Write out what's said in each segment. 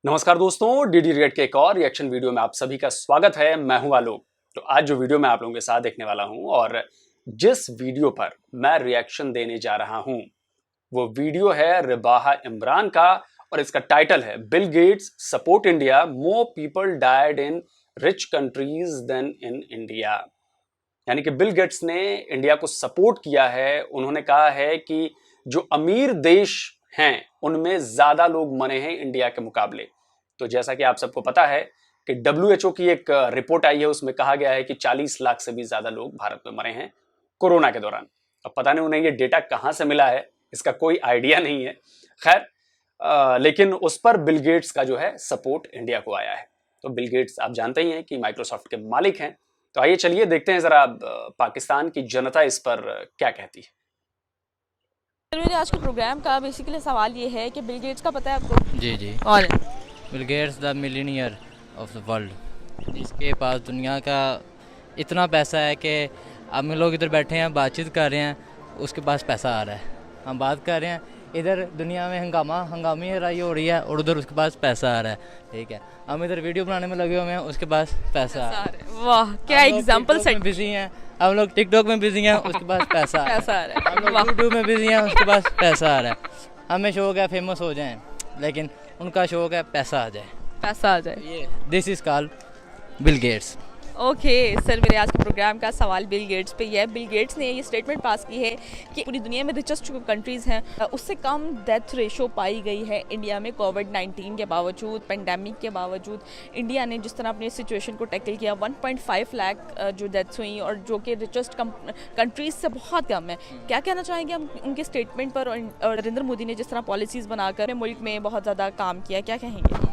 नमस्कार दोस्तों, DD react के एक और रिएक्शन वीडियो में आप सभी का स्वागत है। मैं हूं आलोक। तो आज जो वीडियो मैं आप लोगों के साथ देखने वाला हूं और जिस वीडियो पर मैं रिएक्शन देने जा रहा हूं वो वीडियो है रिबाहा इमरान का और इसका टाइटल है Bill Gates support India, more people died in rich countries than in India. यानी कि बिल गेट्स ने इंडिया को सपोर्ट किया है। उन्होंने कहा है कि जो अमीर देश हैं उनमें ज्यादा लोग मरे हैं इंडिया के मुकाबले। तो जैसा कि आप सबको पता है कि WHO की एक रिपोर्ट आई है, उसमें कहा गया है कि 40 लाख से भी ज्यादा लोग भारत में मरे हैं कोरोना के दौरान। अब पता नहीं उन्हें ये डेटा कहां से मिला है, इसका कोई आइडिया नहीं है। खैर, लेकिन उस पर बिल गेट्स का जो है सपोर्ट इंडिया को आया है। तो बिल गेट्स आप जानते ही हैं कि माइक्रोसॉफ्ट के मालिक हैं। तो आइए चलिए देखते हैं जरा पाकिस्तान की जनता इस पर क्या कहती है। मेरे आज के प्रोग्राम का बेसिकली सवाल ये है कि बिल गेट्स का पता है आपको? जी जी। और Bill Gates the millionaire of the world, जिसके पास दुनिया का इतना पैसा है कि हम लोग इधर बैठे हैं बातचीत कर रहे हैं, उसके पास पैसा आ रहा है। हम बात कर रहे हैं, इधर दुनिया में हंगामी लड़ाई हो रही है और उधर उसके पास पैसा आ रहा है। ठीक है, हम इधर वीडियो बनाने में लगे हुए हैं, उसके पास पैसा आ रहा है। वाह, क्या एग्जांपल सेट। बिजी हैं हम लोग, टिकटॉक में बिजी हैं, उसके पास पैसा पैसा आ रहा है। हम लोग यूट्यूब में बिजी हैं, उसके पास पैसा आ रहा है। हमें शौक है फेमस हो जाएं, लेकिन उनका शौक है पैसा आ जाए। पैसा आ जाए। ये this is called Bill Gates. Okay sir, मेरे आज के प्रोग्राम का सवाल बिल गेट्स पे ही है। बिल गेट्स ने ये स्टेटमेंट पास की है कि पूरी दुनिया में रिचेस्ट जो कंट्रीज़ हैं उससे कम डेथ रेशो पाई गई है इंडिया में। कोविड-19 के बावजूद, पेंडेमिक के बावजूद इंडिया ने जिस तरह अपनी सिचुएशन को टैकल किया, 1.5 लाख जो डेथ्स हुई और जो कि रिचेस्ट कंट्रीज से बहुत कम है। क्या कहना चाहेंगे हम उनके स्टेटमेट पर? और नरेंद्र मोदी ने जिस तरह पॉलिसीज़ बनाकर मुल्क में बहुत ज़्यादा काम किया, क्या कहेंगे?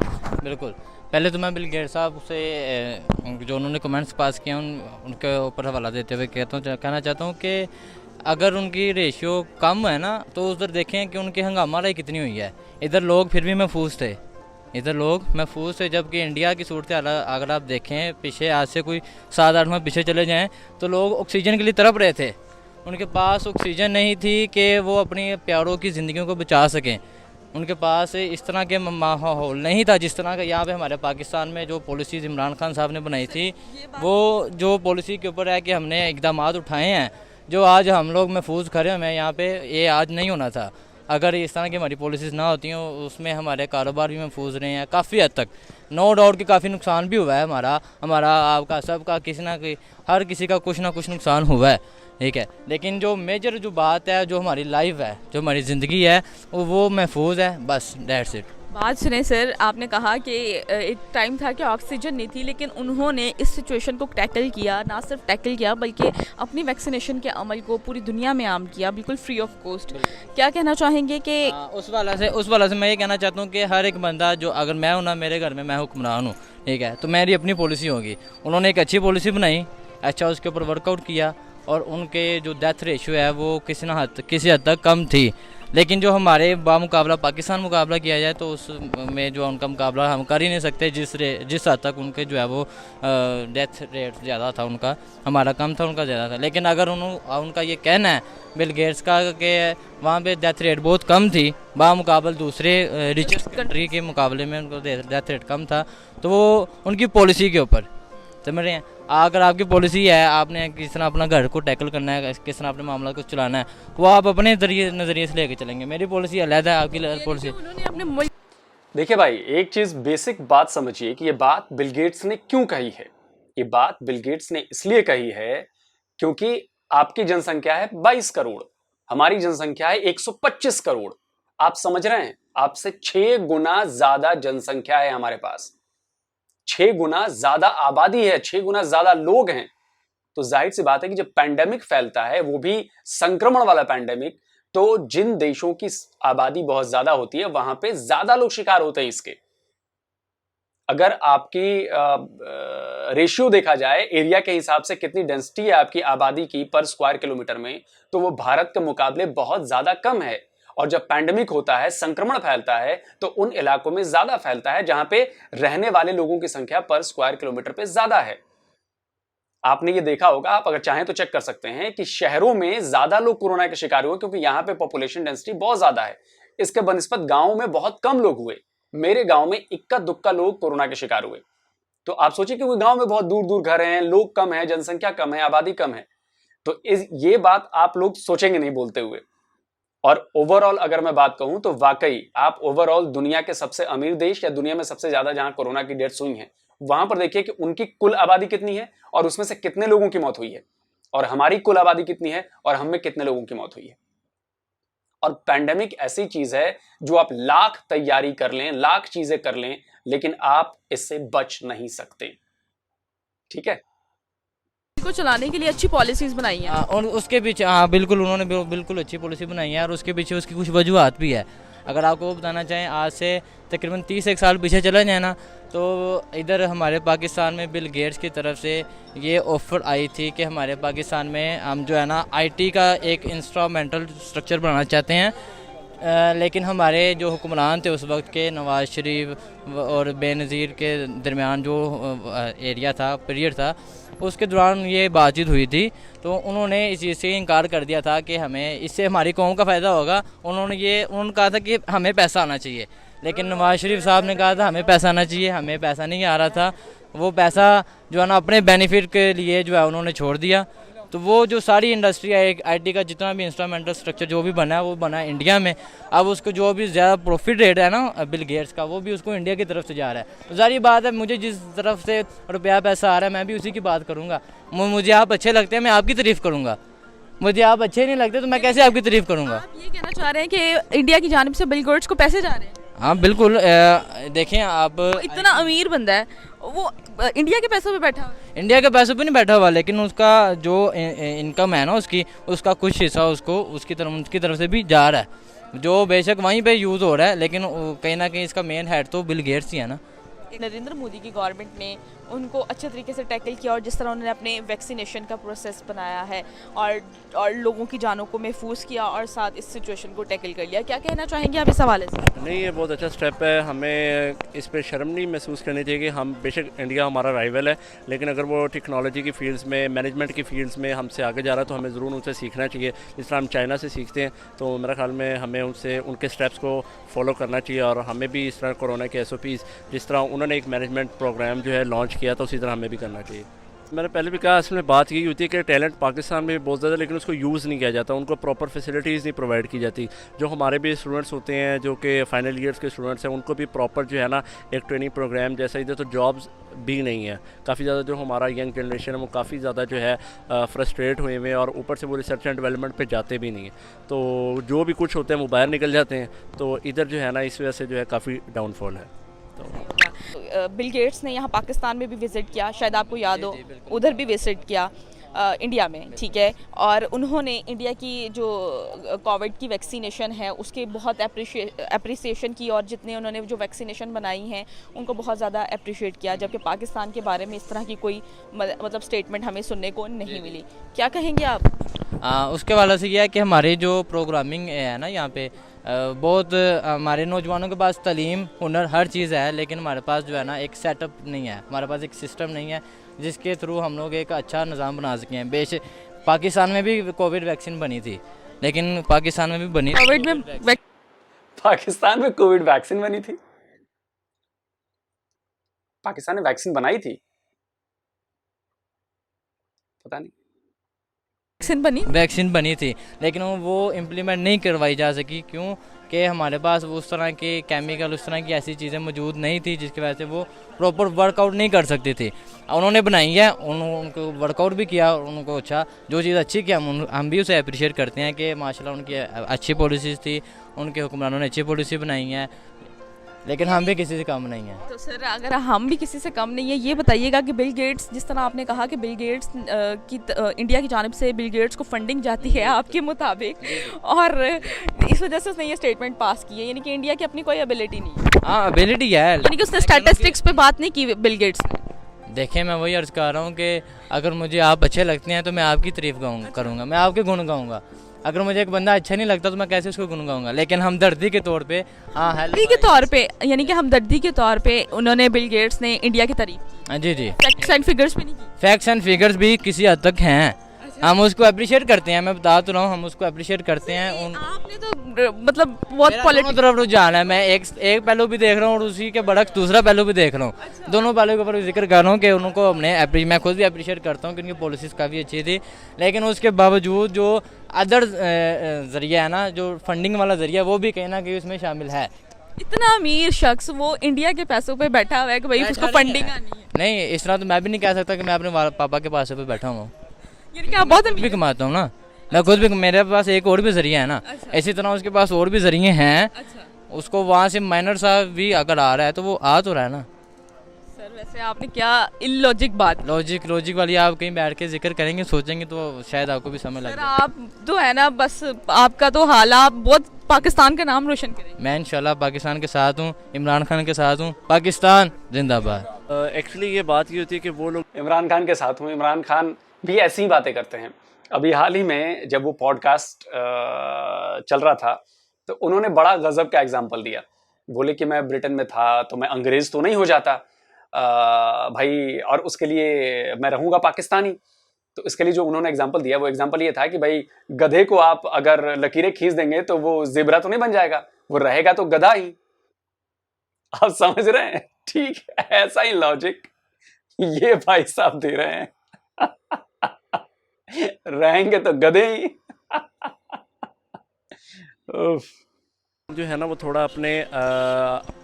बिल्कुल, पहले तो मैं बिल गेट्स साहब से जो उन्होंने कमेंट्स पास किए उनके ऊपर हवाला देते हुए कहना चाहता हूँ कि अगर उनकी रेशियो कम है ना, तो उधर देखें कि उनकी हंगामा लड़ाई कितनी हुई है। इधर लोग फिर भी महफूज थे, जबकि इंडिया की सूरत हाल अगर आप देखें पीछे, आज से कोई 7-8 माह पीछे चले जाएँ तो लोग ऑक्सीजन के लिए तड़प रहे थे। उनके पास ऑक्सीजन नहीं थी कि वो अपनी प्यारों की ज़िंदगियों को बचा सकें। उनके पास इस तरह के माहौल नहीं था जिस तरह का यहाँ पे हमारे पाकिस्तान में जो पॉलिसीज़ इमरान खान साहब ने बनाई थी, वो जो पॉलिसी के ऊपर है कि हमने इक़दाम उठाए हैं जो आज हम लोग महफूज खड़े हैं यहाँ पे, ये आज नहीं होना था। अगर इस तरह की हमारी पॉलिसीज़ ना होती हैं, उसमें हमारे कारोबार भी महफूज रहे हैं काफ़ी हद तक। नो डाउट कि काफ़ी नुकसान भी हुआ है हमारा आपका सबका, हर किसी का कुछ ना कुछ नुकसान हुआ है। ठीक है, लेकिन जो मेजर जो बात है, जो हमारी लाइफ है, जो हमारी ज़िंदगी है, वो महफूज है, बस दैट्स इट। बात सुने सर, आपने कहा कि एक टाइम था कि ऑक्सीजन नहीं थी, लेकिन उन्होंने इस सिचुएशन को टैकल किया। ना सिर्फ टैकल किया बल्कि अपनी वैक्सीनेशन के अमल को पूरी दुनिया में आम किया, बिल्कुल फ्री ऑफ कॉस्ट। क्या कहना चाहेंगे कि उस वाला से मैं ये कहना चाहता हूँ कि हर एक बंदा जो, अगर मैं हूँ ना, मेरे घर में मैं हुक्मरान हूँ, ठीक है, तो मेरी अपनी पॉलिसी होगी। उन्होंने एक अच्छी पॉलिसी बनाई, अच्छा उसके ऊपर वर्कआउट किया और उनके जो डेथ रेशियो है वो किसी हद तक कम थी। लेकिन जो हमारे बामुकाबला पाकिस्तान मुकाबला किया जाए तो उसमें जो उनका मुकाबला हम कर ही नहीं सकते, जिस हद तक उनके जो है वो डेथ रेट ज़्यादा था उनका, हमारा कम था, उनका ज़्यादा था। लेकिन अगर उनका ये कहना है बिल गेट्स का कि वहाँ पे डेथ रेट बहुत कम थी बामुकाबला दूसरे रिचेस्ट कंट्री के मुकाबले में उनको डेथ रेट कम था, तो वो उनकी पॉलिसी के ऊपर समझ रहे हैं। अगर आपकी पॉलिसी है, आपने किस तरह अपना घर को टैकल करना है, किस तरह अपने मामला को चलाना है, वो आप अपने नज़रिए से लेके चलेंगे। मेरी पॉलिसी अलग है, आपकी पॉलिसी। देखिए भाई, एक चीज बेसिक बात समझिए कि ये बात बिल गेट्स ने क्यों कही है। ये बात बिल गेट्स ने इसलिए कही है क्योंकि आपकी जनसंख्या है 22 करोड़, हमारी जनसंख्या है 125 करोड़। आप समझ रहे हैं, आपसे 6 गुना ज्यादा जनसंख्या है हमारे पास, 6 गुना ज्यादा आबादी है, 6 गुना ज्यादा लोग हैं। तो जाहिर सी बात है कि जब पैंडेमिक फैलता है, वो भी संक्रमण वाला पैंडेमिक, तो जिन देशों की आबादी बहुत ज्यादा होती है वहां पे ज्यादा लोग शिकार होते हैं इसके। अगर आपकी रेशियो देखा जाए एरिया के हिसाब से, कितनी डेंसिटी है आपकी आबादी की पर स्क्वायर किलोमीटर में, तो वो भारत के मुकाबले बहुत ज्यादा कम है। और जब पैंडेमिक होता है, संक्रमण फैलता है, तो उन इलाकों में ज्यादा फैलता है जहां पे रहने वाले लोगों की संख्या पर स्क्वायर किलोमीटर पे ज्यादा है। आपने ये देखा होगा, आप अगर चाहें तो चेक कर सकते हैं कि शहरों में ज्यादा लोग कोरोना के शिकार हुए क्योंकि यहां पे पॉपुलेशन डेंसिटी बहुत ज्यादा है। इसके बनिस्बत गांवों में बहुत कम लोग हुए। मेरे गांव में इक्का दुक्का लोग कोरोना के शिकार हुए। तो आप सोचिए कि गांव में बहुत दूर दूर घर हैं, लोग कम है, जनसंख्या कम है, आबादी कम है, तो ये बात आप लोग सोचेंगे नहीं बोलते हुए। और ओवरऑल अगर मैं बात कहूं तो वाकई आप ओवरऑल दुनिया के सबसे अमीर देश या दुनिया में सबसे ज्यादा जहां कोरोना की डेथ्स हुई हैं वहां पर देखिए कि उनकी कुल आबादी कितनी है और उसमें से कितने लोगों की मौत हुई है, और हमारी कुल आबादी कितनी है और हम में कितने लोगों की मौत हुई है। और पैंडेमिक ऐसी चीज है जो आप लाख तैयारी कर लें, लाख चीजें कर लें, लेकिन आप इससे बच नहीं सकते। ठीक है, को चलाने के लिए अच्छी पॉलिसीज बनाई हैं और उसके पीछे हाँ बिल्कुल उन्होंने बिल्कुल अच्छी पॉलिसी बनाई है, और उसके पीछे उसकी कुछ वजूहत भी है। अगर आपको बताना चाहें, आज से तकरीबन 31 साल पीछे चला जाए ना, तो इधर हमारे पाकिस्तान में बिल गेट्स की तरफ से ये ऑफ़र आई थी कि हमारे पाकिस्तान में हम जो है ना आईटी का एक इंस्ट्रूमेंटल स्ट्रक्चर बनाना चाहते हैं। लेकिन हमारे जो हुक्मरान थे उस वक्त के, नवाज़ शरीफ और बेनज़ीर के दरमियान जो एरिया था, पीरियड था, उसके दौरान ये बातचीत हुई थी, तो उन्होंने इस चीज़ से इनकार कर दिया था कि हमें इससे हमारी कौम का फ़ायदा होगा। उन्होंने कहा था कि हमें पैसा आना चाहिए, लेकिन नवाज़ शरीफ साहब ने कहा था हमें पैसा आना चाहिए, हमें पैसा नहीं आ रहा था। वो पैसा जो है ना अपने बेनिफिट के लिए जो है उन्होंने छोड़ दिया। तो वो जो सारी इंडस्ट्री है, एक आईटी का जितना भी इंस्ट्रूमेंटल स्ट्रक्चर जो भी बना है वो बना है इंडिया में। अब उसको जो भी ज़्यादा प्रॉफिट रेट है ना बिल गेट्स का, वो भी उसको इंडिया की तरफ से जा रहा है। तो जारी बात है, मुझे जिस तरफ से रुपया पैसा आ रहा है मैं भी उसी की बात करूँगा। मुझे आप अच्छे लगते हैं, मैं आपकी तारीफ़ करूँगा। मुझे आप अच्छे नहीं लगते तो मैं कैसे आपकी तारीफ़ करूँगा। आप ये कहना चाह रहे हैं कि इंडिया की जानिब से बिल गेट्स को पैसे जा रहे हैं? हाँ बिल्कुल, देखें आप, इतना अमीर बंदा है वो इंडिया के पैसों पे बैठा हुआ है। इंडिया के पैसों पे नहीं बैठा हुआ, लेकिन उसका जो इनकम है ना उसका कुछ हिस्सा उसको उसकी तरफ से भी जा रहा है, जो बेशक वहीं पे यूज़ हो रहा है, लेकिन कहीं ना कहीं इसका मेन हेड तो बिल गेट्स ही है ना। नरेंद्र मोदी की गवर्नमेंट ने उनको अच्छे तरीके से टैकल किया, और जिस तरह उन्होंने अपने वैक्सीनेशन का प्रोसेस बनाया है और लोगों की जानों को महफूज किया और साथ इस सिचुएशन को टैकल कर लिया, क्या कहना चाहेंगे आप इस हवाले से? नहीं, ये बहुत अच्छा स्टेप है। हमें इस पर शर्म नहीं महसूस करनी चाहिए कि हम, बेशक इंडिया हमारा राइवल है, लेकिन अगर वो टेक्नोलॉजी की फील्ड्स में, मैनेजमेंट की फील्ड्स में हमसे आगे जा रहा है तो हमें ज़रूर उनसे सीखना चाहिए। जिस तरह हम चाइना से सीखते हैं, तो मेरे ख्याल में हमें उनके स्टेप्स को फॉलो करना चाहिए, और हमें भी इस तरह कोरोना के SOPs, जिस तरह उन्होंने एक मैनेजमेंट प्रोग्राम जो है लॉन्च किया था, उसी तरह हमें भी करना चाहिए। मैंने पहले भी कहा, असल में बात यही होती है कि टैलेंट पाकिस्तान में बहुत ज़्यादा, लेकिन उसको यूज़ नहीं किया जाता, उनको प्रॉपर फैसिलिटीज़ नहीं प्रोवाइड की जाती। जो हमारे भी स्टूडेंट्स होते हैं, जो कि फाइनल ईयर्स के स्टूडेंट्स हैं, उनको भी प्रॉपर जो है ना एक ट्रेनिंग प्रोग्राम जैसा, इधर तो जॉब्स भी नहीं है। काफ़ी ज़्यादा जो हमारा यंग जनरेशन है वो काफ़ी ज़्यादा जो है फ्रस्ट्रेट हुए हुए हैं, और ऊपर से वो रिसर्च एंड डेवलपमेंट पे जाते भी नहीं हैं। तो जो भी कुछ होते हैं वो बाहर निकल जाते हैं, तो इधर जो है ना इस वजह से जो है काफ़ी डाउनफॉल है। बिल गेट्स ने यहाँ पाकिस्तान में भी विज़िट किया, शायद आपको याद हो, उधर भी विज़िट किया इंडिया में, ठीक है, और उन्होंने इंडिया की जो कोविड की वैक्सीनेशन है उसके बहुत अप्रिसिएशन की, और जितने उन्होंने जो वैक्सीनेशन बनाई हैं उनको बहुत ज़्यादा अप्रिशिएट किया, जबकि पाकिस्तान के बारे में इस तरह की कोई मतलब स्टेटमेंट हमें सुनने को नहीं मिली। क्या कहेंगे आप? उसके वाला से यह है कि हमारी जो प्रोग्रामिंग है ना यहाँ पे, बहुत हमारे नौजवानों के पास तालीम, हुनर, हर चीज़ है, लेकिन हमारे पास जो है ना एक सेटअप नहीं है, हमारे पास एक सिस्टम नहीं है जिसके थ्रू हम लोग एक अच्छा निज़ाम बना सकें। बेशक पाकिस्तान में भी कोविड वैक्सीन बनी थी, लेकिन पाकिस्तान में भी बनी कोविड में पाकिस्तान में कोविड वैक्सीन बनी थी? पाकिस्तान ने वैक्सीन बनाई थी? पता नहीं। वैक्सीन बनी थी, लेकिन वो इम्प्लीमेंट नहीं करवाई जा सकी। क्यों? कि हमारे पास उस तरह के केमिकल, उस तरह की ऐसी चीज़ें मौजूद नहीं थी जिसकी वजह से वो प्रॉपर वर्कआउट नहीं कर सकती थी। उन्होंने बनाई है, उनको वर्कआउट भी किया, उनको अच्छा जो चीज़ अच्छी की हम भी उसे अप्रिशिएट करते हैं कि माशाल्लाह उनकी अच्छी पॉलिसीज़ थी, उनके हुक्मरानों ने अच्छी पॉलिसी बनाई है, लेकिन हम भी किसी से कम नहीं हैं। तो सर, अगर हम भी किसी से कम नहीं है, ये बताइएगा कि बिल गेट्स, जिस तरह आपने कहा कि बिल गेट्स की इंडिया की जानिब से बिल गेट्स को फंडिंग जाती है आपके मुताबिक, और इस वजह से उसने ये स्टेटमेंट पास की है, यानी कि इंडिया की अपनी कोई एबिलिटी नहीं है। हाँ, एबिलिटी है, यानी कि उसने स्टैटिस्टिक्स पे बात नहीं की बिल गेट्स ने। देखिए, मैं वही अर्ज़ कर रहा हूँ कि अगर मुझे आप अच्छे लगते हैं तो मैं आपकी तारीफ़ करूँगा, मैं आपके गुण गाऊँगा। अगर मुझे एक बंदा अच्छा नहीं लगता तो मैं कैसे उसको गुण गाऊंगा। लेकिन हमदर्दी के तौर पे, हमदर्दी के तौर पे, यानी कि हमदर्दी के तौर पे उन्होंने बिल गेट्स ने इंडिया की तारीफ की। जी जी, फैक्ट्स एंड फिगर्स भी नहीं की। फैक्ट्स एंड फिगर्स भी किसी हद तक हैं, हम उसको अप्रिशिएट करते हैं, मैं बता तो रहा हूँ, हम उसको अप्रिशिएट करते हैं। आपने तो मतलब बहुत मेरा दोनों पॉलिटिक्स तरफ रुझान है, मैं एक पहलू भी देख रहा हूँ और उसी के बड़क दूसरा पहलू भी देख रहा हूँ। दोनों पहलू के ऊपर जिक्र कर रहा हूँ कि उनको मैं खुद भी अप्रिशिएट करता हूँ कि उनकी पॉलिसीज़ काफ़ी अच्छी थी, लेकिन उसके बावजूद जो अदर ज़रिया है ना, जो फंडिंग वाला ज़रिया, वो भी कहीं ना कहीं उसमें शामिल है। इतना अमीर शख्स वो इंडिया के पैसों पे बैठा हुआ है कि भाई उसको फंडिंग आनी है। नहीं, इस तरह तो मैं भी नहीं कह सकता कि मैं अपने पापा के पैसों पे बैठा हूँ, यानी कि आप बहुत भी अमीर कमाता हूँ ना, मैं खुद भी, मेरे पास एक और भी ज़रिया है ना, इसी तरह उसके पास और भी ज़रिए हैं। उसको वहाँ से माइनर सा भी अगर आ रहा है तो वो आ तो रहा है ना। सर वैसे आपने क्या इलॉजिक बात, लॉजिक वाली आप कहीं बैठ के जिक्र करेंगे, सोचेंगे तो शायद आपको भी समझ लग सर जाए। आप तो है ना, बस आपका तो हाल, आप बहुत पाकिस्तान का नाम रोशन करेंगे। मैं इंशाल्लाह पाकिस्तान के साथ हूँ, इमरान खान के साथ हूँ, पाकिस्तान जिंदाबाद। एक्चुअली ये बात ये होती है कि वो लोग इमरान खान के साथ हूँ, इमरान खान भी ऐसी ही बातें करते हैं। अभी हाल ही में जब वो पॉडकास्ट चल रहा था तो उन्होंने बड़ा गजब का एग्जाम्पल दिया। बोले कि मैं ब्रिटेन में था तो मैं अंग्रेज तो नहीं हो जाता भाई, और उसके लिए मैं रहूंगा पाकिस्तानी। तो इसके लिए जो उन्होंने एग्जाम्पल दिया, वो एग्जाम्पल ये था कि भाई गधे को आप अगर लकीरें खींच देंगे तो वो ज़ेब्रा तो नहीं बन जाएगा, वो रहेगा तो गधा ही। आप समझ रहे हैं? ठीक है, ऐसा ही लॉजिक ये भाई साहब दे रहे हैं। रहेंगे तो गधे ही। उफ। जो है ना वो थोड़ा अपने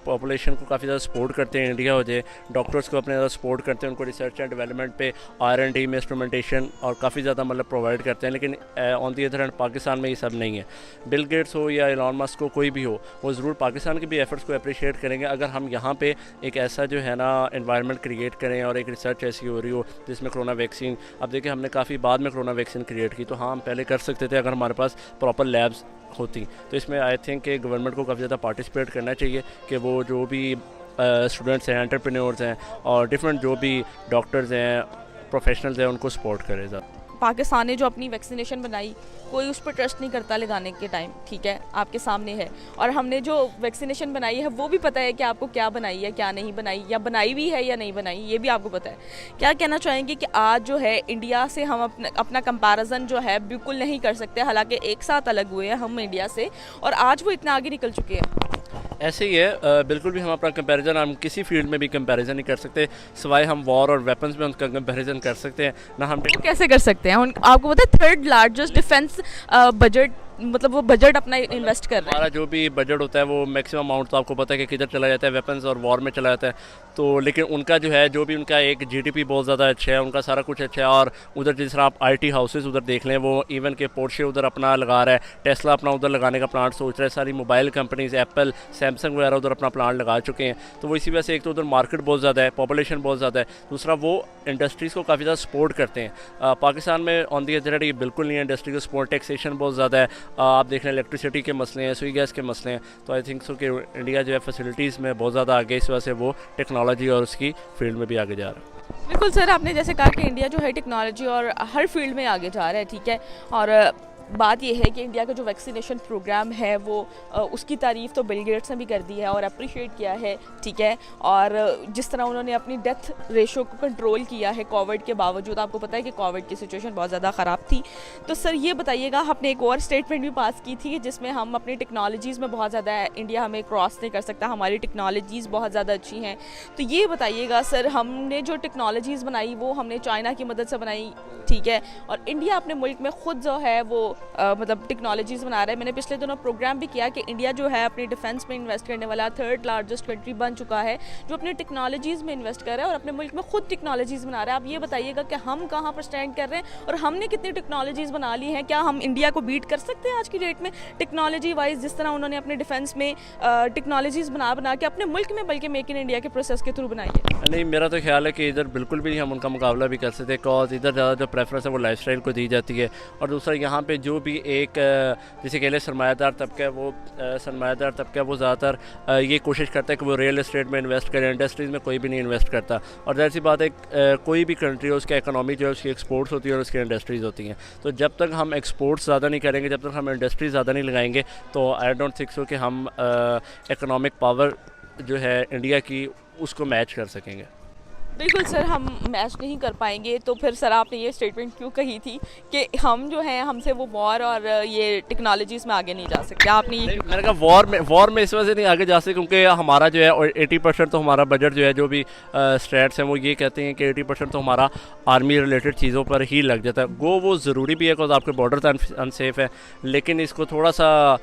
पॉपुलेशन को काफ़ी ज़्यादा सपोर्ट करते हैं, इंडिया हो जाए, डॉक्टर्स को अपने ज़्यादा सपोर्ट करते हैं, उनको रिसर्च एंड डेवलपमेंट पे R&D में इंस्ट्रूमेंटेशन और काफ़ी ज़्यादा मतलब प्रोवाइड करते हैं। लेकिन on the other hand Pakistan में ये सब नहीं है। बिल गेट्स हो या एलॉन मस्क हो, कोई भी हो, वो ज़रूर पाकिस्तान के भी एफर्ट्स को अप्रिशिएट करेंगे अगर हम यहाँ पे एक ऐसा जो है ना एनवायरनमेंट क्रिएट करें और एक रिसर्च ऐसी हो रही हो जिसमें कोरोना वैक्सीन, अब देखिए हमने काफ़ी बाद में कोरोना वैक्सीन क्रिएट की, तो हाँ हम पहले कर सकते थे अगर हमारे पास प्रॉपर लैब्स होती। तो इसमें आई थिंक कि गवर्नमेंट को काफ़ी ज़्यादा पार्टिसिपेट करना चाहिए कि वो जो भी स्टूडेंट्स हैं, एंटरप्रेन्योर्स हैं और डिफरेंट जो भी डॉक्टर्स हैं, प्रोफेशनल्स हैं, उनको सपोर्ट करें ज़्यादा। पाकिस्तान ने जो अपनी वैक्सीनेशन बनाई, कोई उस पर ट्रस्ट नहीं करता लगाने के टाइम, ठीक है, आपके सामने है। और हमने जो वैक्सीनेशन बनाई है वो भी पता है कि आपको क्या बनाई है, क्या नहीं बनाई, या बनाई भी है या नहीं बनाई, ये भी आपको पता है। क्या कहना चाहेंगे कि आज जो है इंडिया से हम अपना कंपैरिजन जो है बिल्कुल नहीं कर सकते, हालांकि एक साथ अलग हुए हैं हम इंडिया से, और आज वो इतना आगे निकल चुके हैं। ऐसे ही है, बिल्कुल भी हम अपना कंपैरिजन, हम किसी फील्ड में भी कंपैरिजन नहीं कर सकते, सिवाय हम वॉर और वेपन्स में उनका कंपैरिजन कर सकते हैं ना। हम वो कैसे कर सकते हैं? आपको पता है थर्ड लार्जेस्ट डिफेंस बजट, मतलब वो बजट अपना इन्वेस्ट कर रहे हैं। हमारा जो भी बजट होता है वो मैक्सिमम अमाउंट तो आपको पता है कि किधर चला जाता है, वेपन्स और वॉर में चला जाता है। तो लेकिन उनका जो है, जो भी उनका एक GDP बहुत ज़्यादा अच्छा है, उनका सारा कुछ अच्छा है। और उधर जिस तरह आप IT हाउसेस उधर देख लें, वो इवन के पोर्शे उधर अपना लगा रहा है, टेस्ला अपना उधर लगाने का प्लांट सोच रहा है, सारी मोबाइल कंपनीज एप्पल, सैमसंग वगैरह उधर अपना प्लांट लगा चुके हैं। तो वो इसी वजह से एक तो उधर मार्केट बहुत ज़्यादा है, पॉपुलेशन बहुत ज़्यादा है, दूसरा वो इंडस्ट्रीज़ को काफ़ी ज़्यादा सपोर्ट करते हैं। पाकिस्तान में ऑन दी अदर ये बिल्कुल नहीं है, इंडस्ट्री को सपोर्ट, टैक्सेशन बहुत ज़्यादा है। आप देख लें इलेक्ट्रिसिटी के मसले हैं, सुई गैस के मसले हैं। तो आई थिंक सो कि इंडिया जो है फैसिलिटीज़ में बहुत ज़्यादा आगे, इस वजह से वो टेक्नोलॉजी और उसकी फील्ड में भी आगे जा रहा है। बिल्कुल सर, आपने जैसे कहा कि इंडिया जो है टेक्नोलॉजी और हर फील्ड में आगे जा रहा है, ठीक है। और बात यह है कि इंडिया का जो वैक्सीनेशन प्रोग्राम है वो उसकी तारीफ़ तो बिल गेट्स ने भी कर दी है और अप्रिशिएट किया है, ठीक है। और जिस तरह उन्होंने अपनी डेथ रेशो को कंट्रोल किया है कोविड के बावजूद, आपको पता है कि कोविड की सिचुएशन बहुत ज़्यादा ख़राब थी। तो सर ये बताइएगा, आपने एक और स्टेटमेंट भी पास की थी जिसमें हम अपनी टेक्नोलॉजीज़ में बहुत ज़्यादा, इंडिया हमें क्रॉस नहीं कर सकता, हमारी टेक्नोलॉजीज़ बहुत ज़्यादा अच्छी हैं। तो ये बताइएगा सर, हमने जो टेक्नोलॉजीज़ बनाई वो हमने चाइना की मदद से बनाई, ठीक है, और इंडिया अपने मुल्क में ख़ुद जो है वो मतलब टेक्नोलॉजीज़ बना रहा है। मैंने पिछले दिनों प्रोग्राम भी किया कि इंडिया जो है अपनी डिफेंस में इन्वेस्ट करने वाला थर्ड लार्जेस्ट कंट्री बन चुका है, जो अपनी टेक्नोलॉजीज़ में इन्वेस्ट कर रहा है और अपने मुल्क में खुद टेक्नोलॉजीज़ बना रहा है। आप ये बताइएगा कि हम कहाँ पर स्टैंड कर रहे हैं और हमने कितनी टेक्नोलॉजीज़ बना ली हैं? क्या हम इंडिया को बीट कर सकते हैं आज की डेट में टेक्नोलॉजी वाइज, जिस तरह उन्होंने अपने डिफेंस में टेक्नोलॉजीज़ बना के अपने मुल्क में बल्कि मेक इन इंडिया के प्रोसेस के थ्रू बनाई है? नहीं, मेरा तो ख्याल है कि इधर बिल्कुल भी हम उनका मुकाबला भी कर सकते, कॉज इधर ज़्यादा जो प्रेफरेंस है वो लाइफस्टाइल को दी जाती है। और दूसरा यहाँ पे जो भी एक जिसे कह लें सरमायादार तबका है, वो सरमायादार तबका वो ज़्यादातर ये कोशिश करता है कि वो रियल एस्टेट में इन्वेस्ट करे, इंडस्ट्रीज़ में कोई भी नहीं इन्वेस्ट करता। और जाहिर सी बात है, कोई भी कंट्री हो उसका इकनॉमी जो है उसकी एक्सपोर्ट्स होती है और उसकी इंडस्ट्रीज़ होती हैं। तो जब तक हम एक्सपोर्ट्स ज़्यादा नहीं करेंगे, जब तक हम इंडस्ट्री ज़्यादा नहीं लगाएंगे, तो आई डोंट थिंक सो कि हम इकनॉमिक पावर जो है इंडिया की उसको मैच कर सकेंगे। बिल्कुल सर, हम मैच नहीं कर पाएंगे। तो फिर सर आपने ये स्टेटमेंट क्यों कही थी कि हम जो हैं हमसे वो वॉर और ये टेक्नोलॉजीज़ में आगे नहीं जा सकते? आपने ये क्यों? मैंने कहा वॉर में इस वजह से नहीं आगे जा सकते क्योंकि हमारा जो है 80% तो हमारा बजट जो है, जो भी स्टेट्स हैं वो ये कहते हैं कि 80% तो हमारा आर्मी रिलेटेड चीज़ों पर ही लग जाता है। वो ज़रूरी भी है बिकॉज आपके बॉर्डर अनसेफ है, लेकिन इसको थोड़ा सा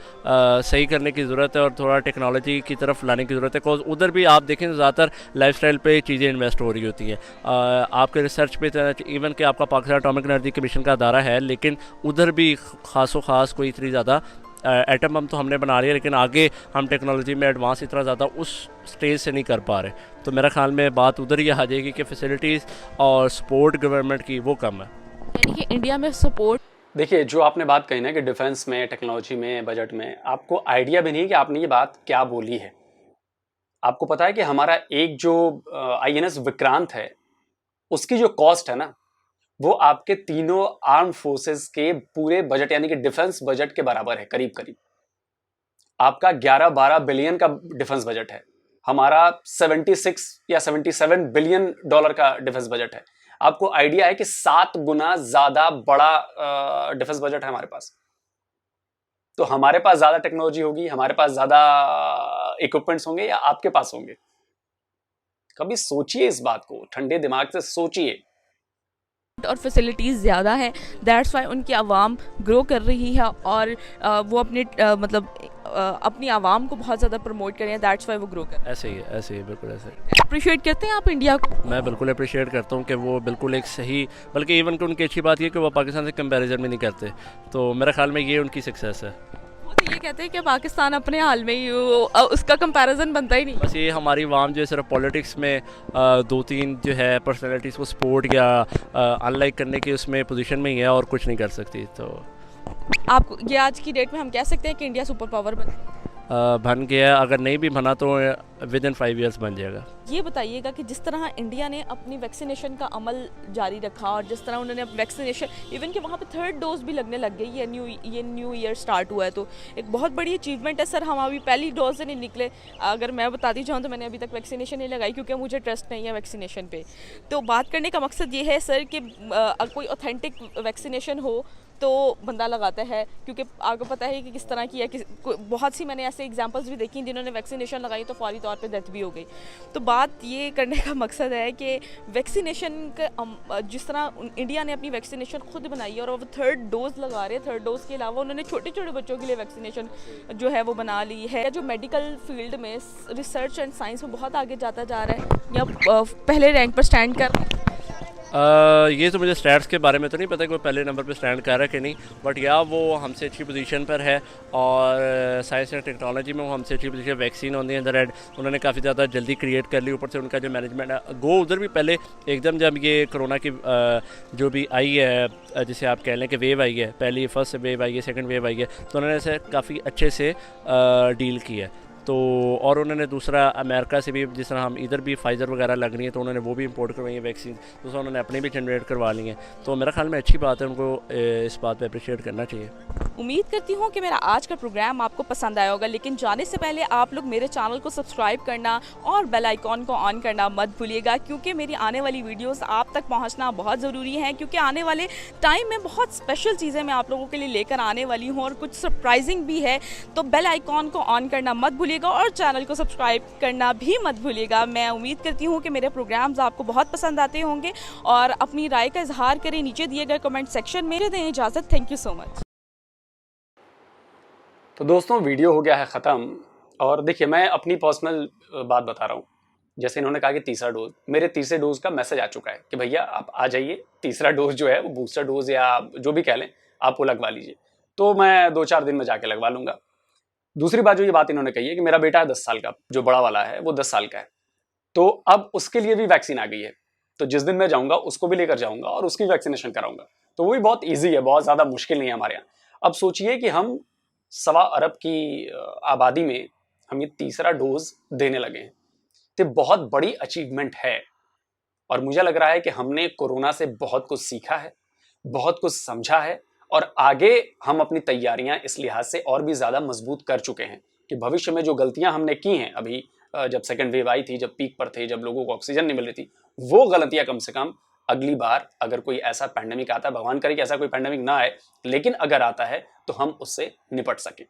सही करने की ज़रूरत है और थोड़ा टेक्नोलॉजी की तरफ लाने की ज़रूरत है। बिकॉज उधर भी आप देखें ज़्यादातर लाइफस्टाइल पे चीज़ें इन्वेस्ट हो रही होती हैं। आपके रिसर्च पे इवन कि आपका पाकिस्तान एटॉमिक एनर्जी कमीशन का अदारा है, लेकिन उधर भी खासो खास कोई इतनी ज़्यादा एटम बम तो हमने बना लिया, लेकिन आगे हम टेक्नोलॉजी में एडवांस इतना ज़्यादा उस स्टेज से नहीं कर पा रहे। तो मेरा ख्याल में बात उधर ही आ जाएगी कि फैसिलिटीज़ और सपोर्ट गवर्नमेंट की वो कम है। यानी कि इंडिया में सपोर्ट। देखिए, जो आपने बात कही ना कि डिफेंस में, टेक्नोलॉजी में, बजट में, आपको आइडिया भी नहीं है कि आपने ये बात क्या बोली है। आपको पता है कि हमारा एक जो INS विक्रांत है, उसकी जो कॉस्ट है ना, वो आपके तीनों आर्म फोर्सेस के पूरे बजट यानी कि डिफेंस बजट के बराबर है, करीब करीब। आपका 11-12 बिलियन का डिफेंस बजट है, हमारा 76 या 77 बिलियन डॉलर का डिफेंस बजट है। आपको आइडिया है कि 7 गुना ज्यादा बड़ा डिफेंस बजट है हमारे पास। तो हमारे पास ज्यादा टेक्नोलॉजी होगी, हमारे पास ज्यादा इक्विपमेंट्स होंगे या आपके पास होंगे? कभी सोचिए इस बात को, ठंडे दिमाग से सोचिए। और फैसिलिटीज़ ज़्यादा हैं, दैट्स वाई उनकी आवाम ग्रो कर रही है और वो अपने मतलब अपनी आवाम को बहुत ज़्यादा प्रमोट कर रहे हैं, दैट्स वाई वो ग्रो कर रहे हैं। ऐसे ही बिल्कुल ऐसे ही। अप्रिशिएट करते हैं आप इंडिया को? मैं बिल्कुल अप्रिशिएट करता हूँ कि वो बिल्कुल एक सही, बल्कि इवन कि उनकी अच्छी बात ये कि वो पाकिस्तान से कंपैरिजन भी नहीं करते। तो मेरा ख्याल में ये उनकी सक्सेस है। वो तो ये कहते हैं कि पाकिस्तान अपने हाल में ही उसका कंपैरिजन बनता ही नहीं। बस ये हमारी आवाम जो है सिर्फ पॉलिटिक्स में 2-3 जो है पर्सनैलिटीज़ को सपोर्ट या अनलाइक करने की उसमें पोजीशन में ही है और कुछ नहीं कर सकती। तो आप ये आज की डेट में हम कह सकते हैं कि इंडिया सुपर पावर बन गया, अगर नहीं भी बना तो विद इन 5 ईयर्स बन जाएगा। ये बताइएगा कि जिस तरह इंडिया ने अपनी वैक्सीनेशन का अमल जारी रखा और जिस तरह उन्होंने वैक्सीनेशन इवन कि वहाँ पे 3rd डोज भी लगने लग गई है, न्यू ईयर स्टार्ट हुआ है, तो एक बहुत बड़ी अचीवमेंट है सर। हम अभी पहली डोज से नहीं निकले। अगर मैं बताती चाहूँ तो मैंने अभी तक वैक्सीनेशन नहीं लगाई क्योंकि मुझे ट्रस्ट नहीं है वैक्सीनेशन पे। तो बात करने का मकसद ये है सर कि कोई ऑथेंटिक वैक्सीनेशन हो तो बंदा लगाता है, क्योंकि आपको पता है कि किस तरह की है। बहुत सी मैंने ऐसे एग्जांपल्स भी देखी जिन्होंने वैक्सीनेशन लगाई तो फौरी तौर पे डेथ भी हो गई। तो बात ये करने का मकसद है कि वैक्सीनेशन का जिस तरह इंडिया ने अपनी वैक्सीनेशन खुद बनाई है और वो 3rd डोज लगा रहे हैं, 3rd डोज के अलावा उन्होंने छोटे छोटे बच्चों के लिए वैक्सीनेशन जो है वो बना ली है। जो मेडिकल फील्ड में रिसर्च एंड साइंस में बहुत आगे जाता जा रहा है या पहले रैंक पर स्टैंड कर। ये तो मुझे स्टैट्स के बारे में तो नहीं पता कि वो पहले नंबर पे स्टैंड कर रहा है कि नहीं, बट या वो हमसे अच्छी पोजीशन पर है और साइंस एंड टेक्नोलॉजी में वो हमसे अच्छी position. Vaccine on the other hand उन्होंने काफ़ी ज़्यादा जल्दी क्रिएट कर ली, ऊपर से उनका जो मैनेजमेंट है गो उधर भी पहले एकदम जब ये कोरोना की जो भी आई है, जिसे आप कह लें कि वेव आई है, पहली फर्स्ट वेव आई है, सेकेंड वेव आई है, तो उन्होंने इसे काफ़ी अच्छे से डील की है। तो और उन्होंने दूसरा अमेरिका से भी, जिस तरह हम इधर भी फाइज़र वगैरह लग रही है तो उन्होंने वो भी इंपोर्ट करवाई है वैक्सीन, दूसरा उन्होंने अपने भी जनरेट करवा ली हैं। तो मेरा ख्याल में अच्छी बात है, उनको इस बात पे अप्रिशिएट करना चाहिए। उम्मीद करती हूँ कि मेरा आज का प्रोग्राम आपको पसंद आया होगा, लेकिन जाने से पहले आप लोग मेरे चैनल को सब्सक्राइब करना और बेल आइकॉन को ऑन करना मत भूलिएगा, क्योंकि मेरी आने वाली वीडियोस आप तक पहुँचना बहुत ज़रूरी है। क्योंकि आने वाले टाइम में बहुत स्पेशल चीज़ें मैं आप लोगों के लिए लेकर आने वाली हूँ और कुछ सरप्राइजिंग भी है। तो बेल आइकॉन को ऑन करना मत भूलिएगा और चैनल को सब्सक्राइब करना भी मत भूलिएगा। मैं उम्मीद करती हूँ कि मेरे प्रोग्राम्स आपको बहुत पसंद आते होंगे और अपनी राय का इजहार करें नीचे दिए गए कमेंट सेक्शन में। दें इजाज़त, थैंक यू सो मच। तो दोस्तों, वीडियो हो गया है ख़त्म। और देखिए, मैं अपनी पर्सनल बात बता रहा हूँ। जैसे इन्होंने कहा कि तीसरा डोज, मेरे तीसरे डोज का मैसेज आ चुका है कि भैया आप आ जाइए, तीसरा डोज जो है वो बूस्टर डोज या जो भी कह लें आप वो लगवा लीजिए। तो मैं 2-4 दिन में जाके लगवा लूँगा। दूसरी बात जो ये बात इन्होंने कही है कि मेरा बेटा है 10 साल का, जो बड़ा वाला है वो 10 साल का है, तो अब उसके लिए भी वैक्सीन आ गई है। तो जिस दिन मैं जाऊँगा उसको भी लेकर जाऊँगा और उसकी वैक्सीनेशन कराऊँगा। तो वो भी बहुत ईजी है, बहुत ज़्यादा मुश्किल नहीं है हमारे यहाँ। अब सोचिए कि हम 1.25 अरब की आबादी में हम ये तीसरा डोज देने लगे हैं। तो बहुत बड़ी अचीवमेंट है और मुझे लग रहा है कि हमने कोरोना से बहुत कुछ सीखा है, बहुत कुछ समझा है और आगे हम अपनी तैयारियां इस लिहाज से और भी ज़्यादा मजबूत कर चुके हैं कि भविष्य में जो गलतियां हमने की हैं अभी जब सेकंड वेव आई थी, जब पीक पर थे, जब लोगों को ऑक्सीजन नहीं मिल रही थी, वो गलतियां कम से कम अगली बार अगर कोई ऐसा पैंडेमिक आता है, भगवान करे कि ऐसा कोई पैंडेमिक ना आए, लेकिन अगर आता है तो हम उससे निपट सकें।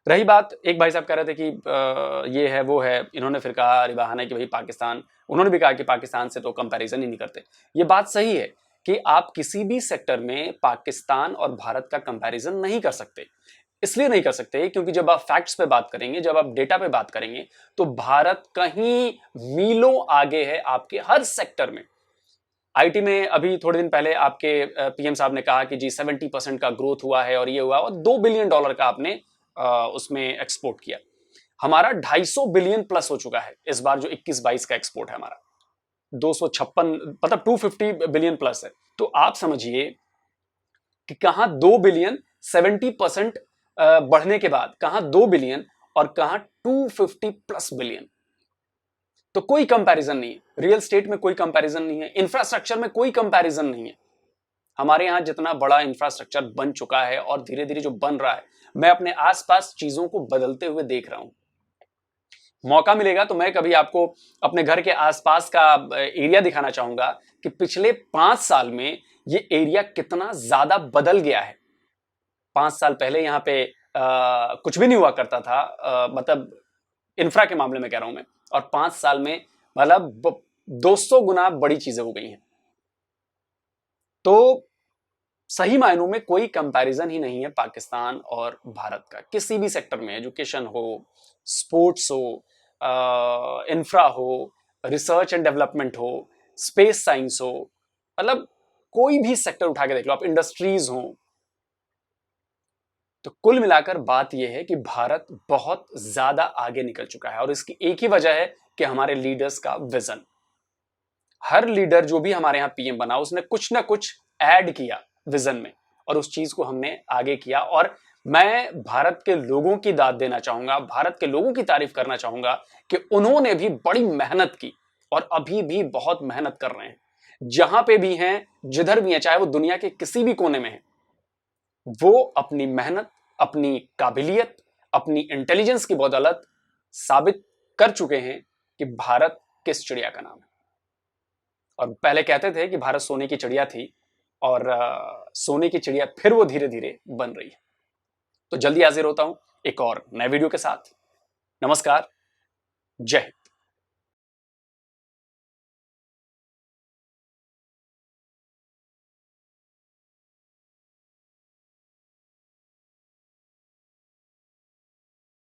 रही बात, एक भाई साहब कह रहे थे कि ये है वो है, इन्होंने फिर कहा अरे बहाना कि भाई पाकिस्तान, उन्होंने भी कहा कि पाकिस्तान से तो कंपैरिजन ही नहीं करते। ये बात सही है कि आप किसी भी सेक्टर में पाकिस्तान और भारत का कंपैरिजन नहीं कर सकते। इसलिए नहीं कर सकते क्योंकि जब आप फैक्ट्स पे बात करेंगे, जब आप डेटा पे बात करेंगे, तो भारत कहीं मीलों आगे है आपके हर सेक्टर में। आईटी में अभी थोड़े दिन पहले आपके पीएम साहब ने कहा कि जी 70% का ग्रोथ हुआ है और ये हुआ, और $2 बिलियन का आपने उसमें एक्सपोर्ट किया। हमारा 250 बिलियन प्लस हो चुका है इस बार, जो 21-22 का एक्सपोर्ट है हमारा 256, मतलब 250 बिलियन प्लस है। तो आप समझिए कि कहां 2 बिलियन 70% बढ़ने के बाद, कहां 2 बिलियन और कहां 250 प्लस बिलियन। तो कोई कंपैरिजन नहीं है, रियल स्टेट में कोई कंपैरिजन नहीं है, इंफ्रास्ट्रक्चर में कोई कंपैरिजन नहीं है। हमारे यहां जितना बड़ा इंफ्रास्ट्रक्चर बन चुका है और धीरे धीरे जो बन रहा है, मैं अपने आसपास चीजों को बदलते हुए देख रहा हूं। मौका मिलेगा तो मैं कभी आपको अपने घर के आसपास का एरिया दिखाना चाहूंगा कि पिछले 5 साल में ये एरिया कितना ज्यादा बदल गया है। 5 साल पहले यहाँ पे कुछ भी नहीं हुआ करता था, मतलब इंफ्रा के मामले में कह रहा हूं मैं, और 5 साल में मतलब 200 गुना बड़ी चीजें हो गई हैं। तो सही मायनों में कोई कंपैरिजन ही नहीं है पाकिस्तान और भारत का, किसी भी सेक्टर में, एजुकेशन हो, स्पोर्ट्स हो, इंफ्रा हो, रिसर्च एंड डेवलपमेंट हो, स्पेस साइंस हो, मतलब कोई भी सेक्टर उठा के देख लो आप, इंडस्ट्रीज हो। तो कुल मिलाकर बात यह है कि भारत बहुत ज्यादा आगे निकल चुका है, और इसकी एक ही वजह है कि हमारे लीडर्स का विजन। हर लीडर जो भी हमारे यहां पीएम बना, उसने कुछ ना कुछ ऐड किया विजन में, और उस चीज को हमने आगे किया। और मैं भारत के लोगों की दाद देना चाहूंगा, भारत के लोगों की तारीफ करना चाहूंगा कि उन्होंने भी बड़ी मेहनत की और अभी भी बहुत मेहनत कर रहे हैं। जहां पे भी हैं, जिधर भी हैं, चाहे वो दुनिया के किसी भी कोने में हैं, वो अपनी मेहनत, अपनी काबिलियत, अपनी इंटेलिजेंस की बदौलत साबित कर चुके हैं कि भारत किस चिड़िया का नाम है। और पहले कहते थे कि भारत सोने की चिड़िया थी, और सोने की चिड़िया फिर वो धीरे धीरे बन रही है। तो जल्दी हाजिर होता हूं एक और नए वीडियो के साथ। नमस्कार, जय हिंद।